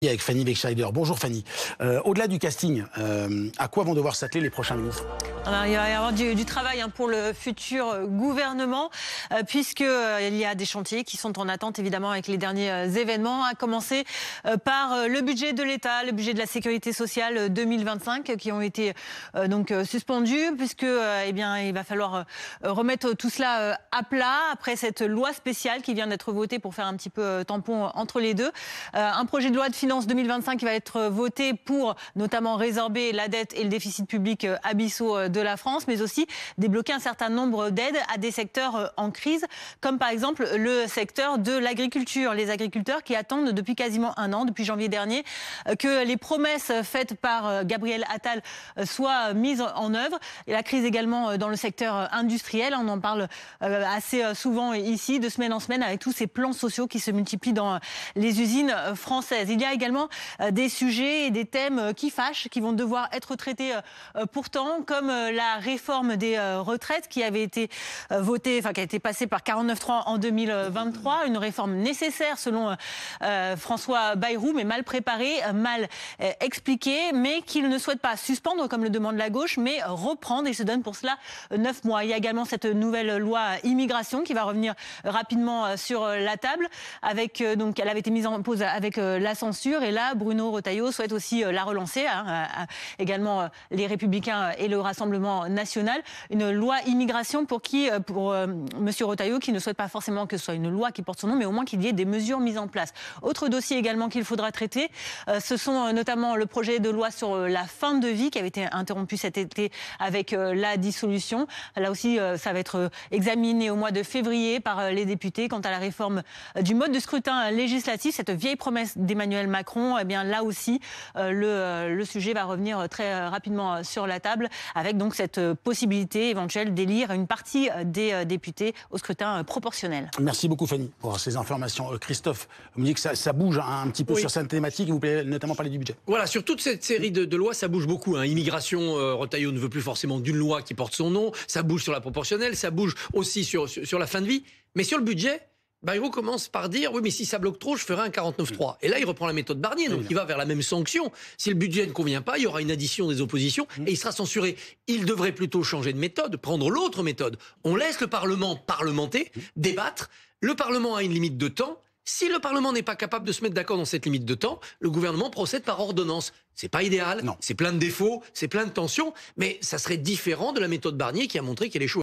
Avec Fanny Beckschneider. Bonjour Fanny. Au-delà du casting, à quoi vont devoir s'atteler les prochains ministres? Alors, il va y avoir du travail pour le futur gouvernement, puisqu'il y a des chantiers qui sont en attente évidemment avec les derniers événements, à commencer par le budget de l'État, le budget de la sécurité sociale 2025, qui ont été donc suspendus, puisque eh bien, il va falloir remettre tout cela à plat après cette loi spéciale qui vient d'être votée pour faire un petit peu tampon entre les deux. Un projet de loi de finances 2025 qui va être voté pour notamment résorber la dette et le déficit public abyssaux de la France, mais aussi débloquer un certain nombre d'aides à des secteurs en crise, comme par exemple le secteur de l'agriculture. Les agriculteurs qui attendent depuis quasiment un an, depuis janvier dernier, que les promesses faites par Gabriel Attal soient mises en œuvre. Et la crise également dans le secteur industriel, on en parle assez souvent ici, de semaine en semaine, avec tous ces plans sociaux qui se multiplient dans les usines françaises. Il y a également des sujets et des thèmes qui fâchent, qui vont devoir être traités pourtant, comme la réforme des retraites qui avait été votée, enfin qui a été passée par 49.3 en 2023, une réforme nécessaire selon François Bayrou, mais mal préparée, mal expliquée, mais qu'il ne souhaite pas suspendre comme le demande la gauche, mais reprendre. Il se donne pour cela 9 mois. Il y a également cette nouvelle loi immigration qui va revenir rapidement sur la table, avec donc elle avait été mise en pause avec la censure, et là Bruno Retailleau souhaite aussi la relancer, également les Républicains et le Rassemblement national. Une loi immigration pour Monsieur Retailleau, qui ne souhaite pas forcément que ce soit une loi qui porte son nom, mais au moins qu'il y ait des mesures mises en place. Autre dossier également qu'il faudra traiter, ce sont notamment le projet de loi sur la fin de vie qui avait été interrompu cet été avec la dissolution. Là aussi, ça va être examiné au mois de février par les députés. Quant à la réforme du mode de scrutin législatif, cette vieille promesse d'Emmanuel Macron, eh bien là aussi, le sujet va revenir très rapidement sur la table, avec donc cette possibilité éventuelle d'élire une partie des députés au scrutin proportionnel. Merci beaucoup Fanny pour ces informations. Christophe, vous me dites que ça bouge un petit peu sur cette thématique, et vous pouvez notamment parler du budget. Voilà, sur toute cette série de lois, ça bouge beaucoup. Immigration, Retailleau ne veut plus forcément d'une loi qui porte son nom, ça bouge sur la proportionnelle, ça bouge aussi sur la fin de vie, mais sur le budget, Bayrou commence par dire « Oui, mais si ça bloque trop, je ferai un 49.3 ». Et là, il reprend la méthode Barnier, donc il va vers la même sanction. Si le budget ne convient pas, il y aura une addition des oppositions et il sera censuré. Il devrait plutôt changer de méthode, prendre l'autre méthode. On laisse le Parlement parlementer, débattre. Le Parlement a une limite de temps. Si le Parlement n'est pas capable de se mettre d'accord dans cette limite de temps, le gouvernement procède par ordonnance. C'est pas idéal, c'est plein de défauts, c'est plein de tensions, mais ça serait différent de la méthode Barnier qui a montré qu'elle échoue.